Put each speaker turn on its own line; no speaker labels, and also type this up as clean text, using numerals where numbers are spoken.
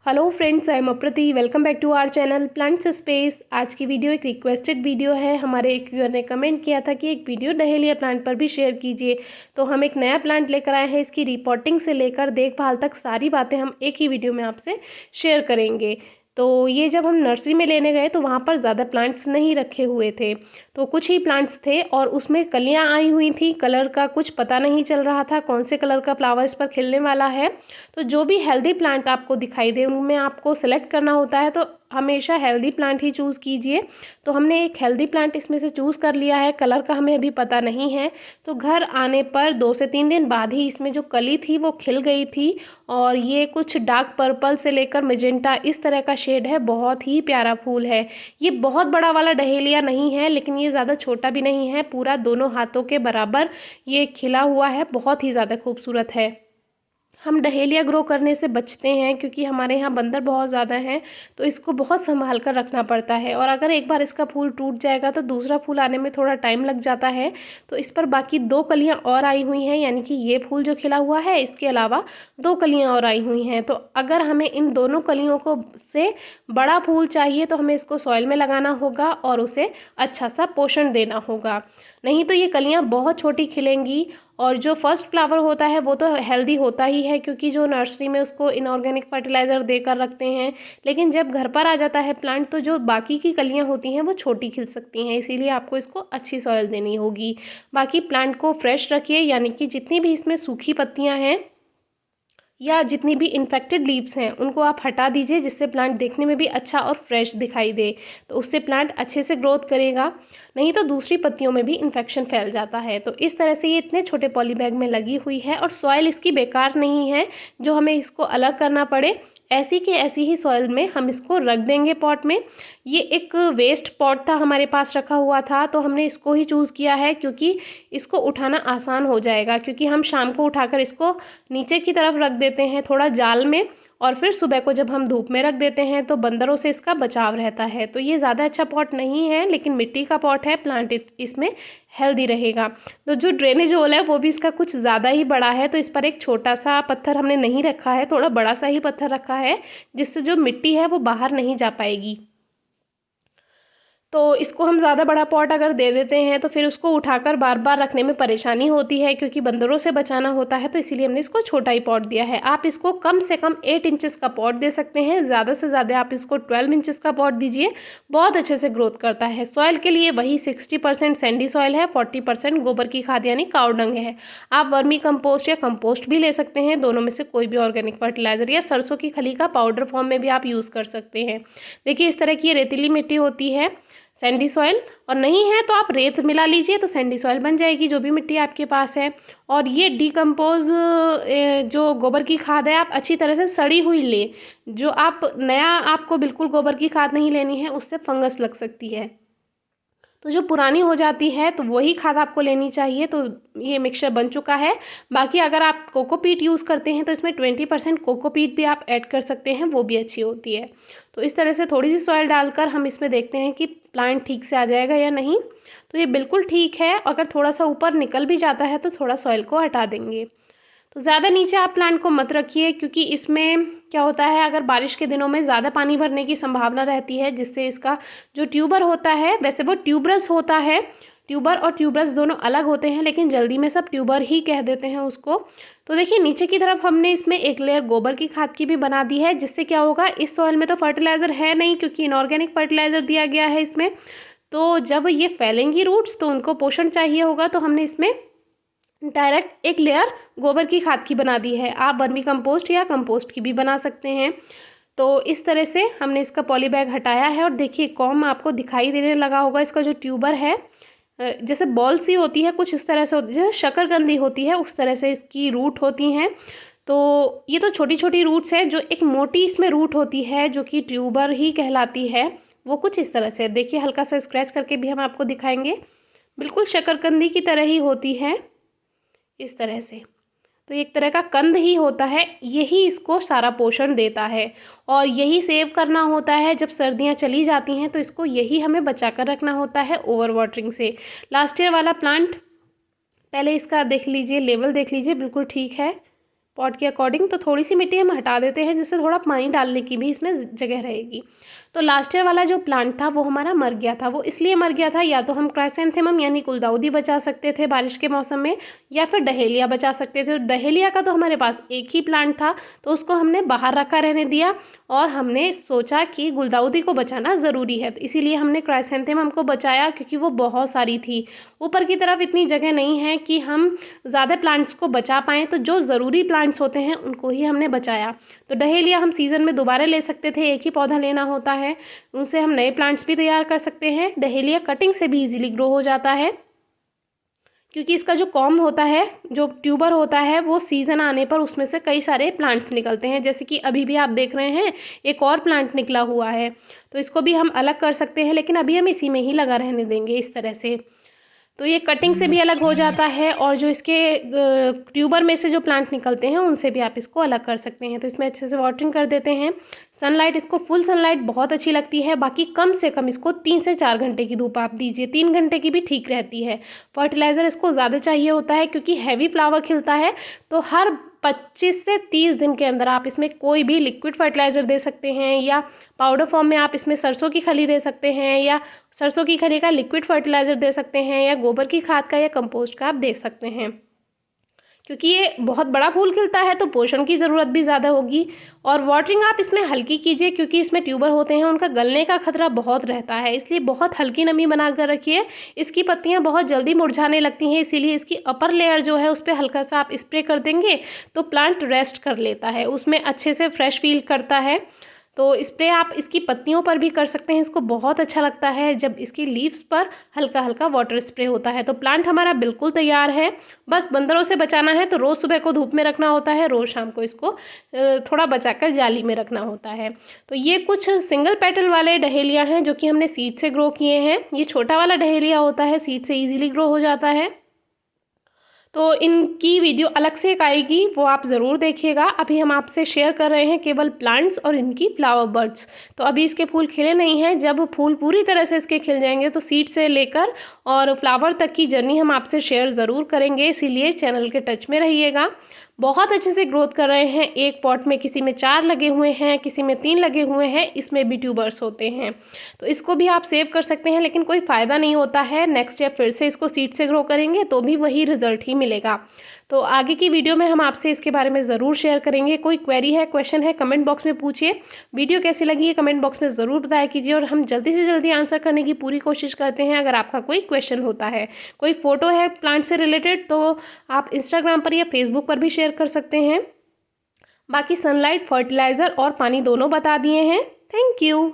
Hello friends, I am Aprati. Welcome back to our channel plants space. आज की video एक requested video है। हमारे एक व्यूअर ने कमेंट किया था कि एक वीडियो डहेलिया प्लांट पर भी शेयर कीजिए, तो हम एक नया प्लांट लेकर आए हैं। इसकी रिपोर्टिंग से लेकर देखभाल तक सारी बातें हम एक ही वीडियो में आपसे शेयर करेंगे। तो ये जब हम नर्सरी में लेने गए तो वहाँ पर ज़्यादा प्लांट्स नहीं रखे हुए थे, तो कुछ ही प्लांट्स थे और उसमें कलियाँ आई हुई थी। कलर का कुछ पता नहीं चल रहा था कौन से कलर का फ्लावर इस पर खिलने वाला है। तो जो भी हेल्दी प्लांट आपको दिखाई दे उनमें आपको सेलेक्ट करना होता है, तो हमेशा हेल्दी प्लांट ही चूज़ कीजिए। तो हमने एक हेल्दी प्लांट इसमें से चूज़ कर लिया है। कलर का हमें अभी पता नहीं है, तो घर आने पर 2 से 3 दिन बाद ही इसमें जो कली थी वो खिल गई थी। और ये कुछ डार्क पर्पल से लेकर मेजेंटा इस तरह का शेड है। बहुत ही प्यारा फूल है। ये बहुत बड़ा वाला डहेलिया नहीं है, लेकिन ये ज़्यादा छोटा भी नहीं है। पूरा दोनों हाथों के बराबर ये खिला हुआ है। बहुत ही ज़्यादा खूबसूरत है। हम डहेलिया ग्रो करने से बचते हैं क्योंकि हमारे यहाँ बंदर बहुत ज़्यादा हैं, तो इसको बहुत संभाल कर रखना पड़ता है। और अगर एक बार इसका फूल टूट जाएगा तो दूसरा फूल आने में थोड़ा टाइम लग जाता है। तो इस पर बाकी 2 कलियाँ और आई हुई हैं, यानी कि ये फूल जो खिला हुआ है इसके अलावा 2 कलियाँ और आई हुई हैं। तो अगर हमें इन दोनों कलियों को से बड़ा फूल चाहिए तो हमें इसको सॉइल में लगाना होगा और उसे अच्छा सा पोषण देना होगा, नहीं तो ये कलियाँ बहुत छोटी खिलेंगी। और जो फर्स्ट फ्लावर होता है वो तो हेल्दी होता ही है, क्योंकि जो नर्सरी में उसको इनऑर्गेनिक फर्टिलाइज़र देकर रखते हैं। लेकिन जब घर पर आ जाता है प्लांट तो जो बाकी की कलियां होती हैं वो छोटी खिल सकती हैं, इसीलिए आपको इसको अच्छी सॉइल देनी होगी। बाकी प्लांट को फ्रेश रखिए, यानी कि जितनी भी इसमें सूखी पत्तियां हैं या जितनी भी इन्फेक्टेड लीव्स हैं उनको आप हटा दीजिए, जिससे प्लांट देखने में भी अच्छा और फ्रेश दिखाई दे। तो उससे प्लांट अच्छे से ग्रोथ करेगा, नहीं तो दूसरी पत्तियों में भी इन्फेक्शन फैल जाता है। तो इस तरह से ये इतने छोटे पॉली बैग में लगी हुई है और सॉइल इसकी बेकार नहीं है जो हमें इसको अलग करना पड़े। ऐसी की ऐसी ही सॉइल में हम इसको रख देंगे पॉट में। ये एक वेस्ट पॉट था हमारे पास रखा हुआ था, तो हमने इसको ही चूज़ किया है क्योंकि इसको उठाना आसान हो जाएगा। क्योंकि हम शाम को उठाकर इसको नीचे की तरफ रख देते हैं थोड़ा जाल में, और फिर सुबह को जब हम धूप में रख देते हैं तो बंदरों से इसका बचाव रहता है। तो ये ज़्यादा अच्छा पॉट नहीं है, लेकिन मिट्टी का पॉट है, प्लांट इसमें हेल्दी रहेगा। तो जो ड्रेनेज होल है वो भी इसका कुछ ज़्यादा ही बड़ा है, तो इस पर एक छोटा सा पत्थर हमने नहीं रखा है, थोड़ा बड़ा सा ही पत्थर रखा है, जिससे जो मिट्टी है वो बाहर नहीं जा पाएगी। तो इसको हम ज़्यादा बड़ा पॉट अगर दे देते हैं तो फिर उसको उठाकर बार बार रखने में परेशानी होती है, क्योंकि बंदरों से बचाना होता है। तो इसीलिए हमने इसको छोटा ही पॉट दिया है। आप इसको कम से कम 8 इंचेस का पॉट दे सकते हैं, ज़्यादा से ज़्यादा आप इसको 12 इंचेस का पॉट दीजिए, बहुत अच्छे से ग्रोथ करता है। सॉइल के लिए वही 60% सैंडी सॉइल है, 40% गोबर की खाद यानी काव डंग है। आप वर्मी कंपोस्ट या कंपोस्ट भी ले सकते हैं, दोनों में से कोई भी ऑर्गेनिक फर्टिलाइजर, या सरसों की खली का पाउडर फॉर्म में भी आप यूज़ कर सकते हैं। देखिए इस तरह की रेतीली मिट्टी होती है सैंडी सॉइल, और नहीं है तो आप रेत मिला लीजिए तो सैंडी सॉइल बन जाएगी, जो भी मिट्टी आपके पास है। और ये डिकम्पोज जो गोबर की खाद है आप अच्छी तरह से सड़ी हुई ले, जो आप नया आपको बिल्कुल गोबर की खाद नहीं लेनी है, उससे फंगस लग सकती है। तो जो पुरानी हो जाती है तो वही खाद आपको लेनी चाहिए। तो ये मिक्सचर बन चुका है। बाकी अगर आप कोकोपीट यूज़ करते हैं तो इसमें 20% कोकोपीट भी आप ऐड कर सकते हैं, वो भी अच्छी होती है। तो इस तरह से थोड़ी सी सॉइल डालकर हम इसमें देखते हैं कि प्लांट ठीक से आ जाएगा या नहीं। तो ये बिल्कुल ठीक है। अगर थोड़ा सा ऊपर निकल भी जाता है तो थोड़ा सॉइल को हटा देंगे। तो ज़्यादा नीचे आप प्लांट को मत रखिए, क्योंकि इसमें क्या होता है, अगर बारिश के दिनों में ज़्यादा पानी भरने की संभावना रहती है, जिससे इसका जो ट्यूबर होता है, वैसे वो ट्यूबरस होता है, ट्यूबर और ट्यूबरस दोनों अलग होते हैं, लेकिन जल्दी में सब ट्यूबर ही कह देते हैं उसको। तो देखिए नीचे की तरफ हमने इसमें एक लेयर गोबर की खाद की भी बना दी है, जिससे क्या होगा, इस सॉइल में तो फर्टिलाइज़र है नहीं क्योंकि इनऑर्गेनिक फर्टिलाइज़र दिया गया है इसमें। तो जब ये फैलेंगी रूट्स तो उनको पोषण चाहिए होगा, तो हमने इसमें डायरेक्ट एक लेयर गोबर की खाद की बना दी है। आप वर्मी कंपोस्ट या कंपोस्ट की भी बना सकते हैं। तो इस तरह से हमने इसका पॉली बैग हटाया है, और देखिए कॉम आपको दिखाई देने लगा होगा। इसका जो ट्यूबर है जैसे बॉल सी होती है, कुछ इस तरह से होती है, जैसे शकरकंदी होती है उस तरह से इसकी रूट होती हैं। तो ये तो छोटी छोटी रूट्स हैं, जो एक मोटी इसमें रूट होती है जो कि ट्यूबर ही कहलाती है, वो कुछ इस तरह से। देखिए हल्का सा स्क्रैच करके भी हम आपको दिखाएंगे, बिल्कुल शकरकंदी की तरह ही होती है इस तरह से। तो एक तरह का कंद ही होता है, यही इसको सारा पोषण देता है, और यही सेव करना होता है। जब सर्दियां चली जाती हैं तो इसको यही हमें बचा कर रखना होता है ओवर वाटरिंग से। लास्ट ईयर वाला प्लांट पहले इसका देख लीजिए, लेवल देख लीजिए, बिल्कुल ठीक है। पॉट के अकॉर्डिंग। तो थोड़ी सी मिट्टी हम हटा देते हैं जिससे थोड़ा पानी डालने की भी इसमें जगह रहेगी। तो लास्ट ईयर वाला जो प्लांट था वो हमारा मर गया था। वो इसलिए मर गया था, या तो हम क्राइसैंथेमम यानी गुलदाउदी बचा सकते थे बारिश के मौसम में, या फिर डहेलिया बचा सकते थे। तो डहेलिया का तो हमारे पास एक ही प्लांट था, तो उसको हमने बाहर रखा रहने दिया और हमने सोचा कि गुलदाउदी को बचाना ज़रूरी है, तो इसीलिए हमने क्राइसैंथेमम को बचाया, क्योंकि वो बहुत सारी थी। ऊपर की तरफ इतनी जगह नहीं है कि हम ज़्यादा प्लांट्स को बचा पाएँ, तो जो ज़रूरी प्लांट्स होते हैं उनको ही हमने बचाया। तो डहेलिया हम सीज़न में दोबारा ले सकते थे, एक ही पौधा लेना होता है, उनसे हम नए प्लांट्स भी तैयार कर सकते हैं। डहेलिया कटिंग से भी इजीली ग्रो हो जाता है, क्योंकि इसका जो कॉम होता है, जो ट्यूबर होता है, वो सीज़न आने पर उसमें से कई सारे प्लांट्स निकलते हैं। जैसे कि अभी भी आप देख रहे हैं एक और प्लांट निकला हुआ है, तो इसको भी हम अलग कर सकते हैं, लेकिन अभी हम इसी में ही लगा रहने देंगे इस तरह से। तो ये कटिंग से भी अलग हो जाता है, और जो इसके ट्यूबर में से जो प्लांट निकलते हैं उनसे भी आप इसको अलग कर सकते हैं। तो इसमें अच्छे से वाटरिंग कर देते हैं। सनलाइट, इसको फुल सनलाइट बहुत अच्छी लगती है, बाकी कम से कम इसको 3 से 4 घंटे की धूप आप दीजिए, 3 घंटे की भी ठीक रहती है। फर्टिलाइज़र इसको ज़्यादा चाहिए होता है, क्योंकि हैवी फ्लावर खिलता है, तो हर 25 से 30 दिन के अंदर आप इसमें कोई भी लिक्विड फर्टिलाइज़र दे सकते हैं, या पाउडर फॉर्म में आप इसमें सरसों की खली दे सकते हैं, या सरसों की खली का लिक्विड फर्टिलाइज़र दे सकते हैं, या गोबर की खाद का या कंपोस्ट का आप दे सकते हैं। क्योंकि ये बहुत बड़ा फूल खिलता है तो पोषण की ज़रूरत भी ज़्यादा होगी। और वाटरिंग आप इसमें हल्की कीजिए, क्योंकि इसमें ट्यूबर होते हैं, उनका गलने का खतरा बहुत रहता है, इसलिए बहुत हल्की नमी बना कर रखिए। इसकी पत्तियां बहुत जल्दी मुरझाने लगती हैं, इसीलिए इसकी अपर लेयर जो है उस पर हल्का सा आप स्प्रे कर देंगे तो प्लांट रेस्ट कर लेता है, उसमें अच्छे से फ्रेश फील करता है। तो स्प्रे आप इसकी पत्तियों पर भी कर सकते हैं, इसको बहुत अच्छा लगता है जब इसकी लीव्स पर हल्का हल्का वाटर स्प्रे होता है। तो प्लांट हमारा बिल्कुल तैयार है, बस बंदरों से बचाना है। तो रोज़ सुबह को धूप में रखना होता है, रोज़ शाम को इसको थोड़ा बचाकर जाली में रखना होता है। तो ये कुछ सिंगल पेटल वाले डहेलिया हैं जो कि हमने सीड से ग्रो किए हैं। ये छोटा वाला डहेलिया होता है, सीड से ईजिली ग्रो हो जाता है। तो इनकी वीडियो अलग से एक आएगी, वो आप ज़रूर देखिएगा। अभी हम आपसे शेयर कर रहे हैं केवल प्लांट्स और इनकी फ्लावर बर्ड्स। तो अभी इसके फूल खिले नहीं हैं, जब फूल पूरी तरह से इसके खिल जाएंगे तो सीड से लेकर और फ्लावर तक की जर्नी हम आपसे शेयर ज़रूर करेंगे, इसीलिए चैनल के टच में रहिएगा। बहुत अच्छे से ग्रोथ कर रहे हैं। एक पॉट में किसी में 4 लगे हुए हैं, किसी में 3 लगे हुए हैं, इसमें भी ट्यूबर्स होते हैं। तो इसको भी आप सेव कर सकते हैं, लेकिन कोई फ़ायदा नहीं होता है। नेक्स्ट ईयर फिर से इसको सीड से ग्रो करेंगे तो भी वही रिजल्ट ही मिलेगा। तो आगे की वीडियो में हम आपसे इसके बारे में ज़रूर शेयर करेंगे। कोई क्वेरी है, क्वेश्चन है, कमेंट बॉक्स में पूछिए। वीडियो कैसी लगी है कमेंट बॉक्स में ज़रूर बताया कीजिए, और हम जल्दी से जल्दी आंसर करने की पूरी कोशिश करते हैं अगर आपका कोई क्वेश्चन होता है। कोई फ़ोटो है प्लांट से रिलेटेड तो आप इंस्टाग्राम पर या फेसबुक पर भी शेयर कर सकते हैं। बाकी सनलाइट, फर्टिलाइज़र और पानी दोनों बता दिए हैं। Thank you.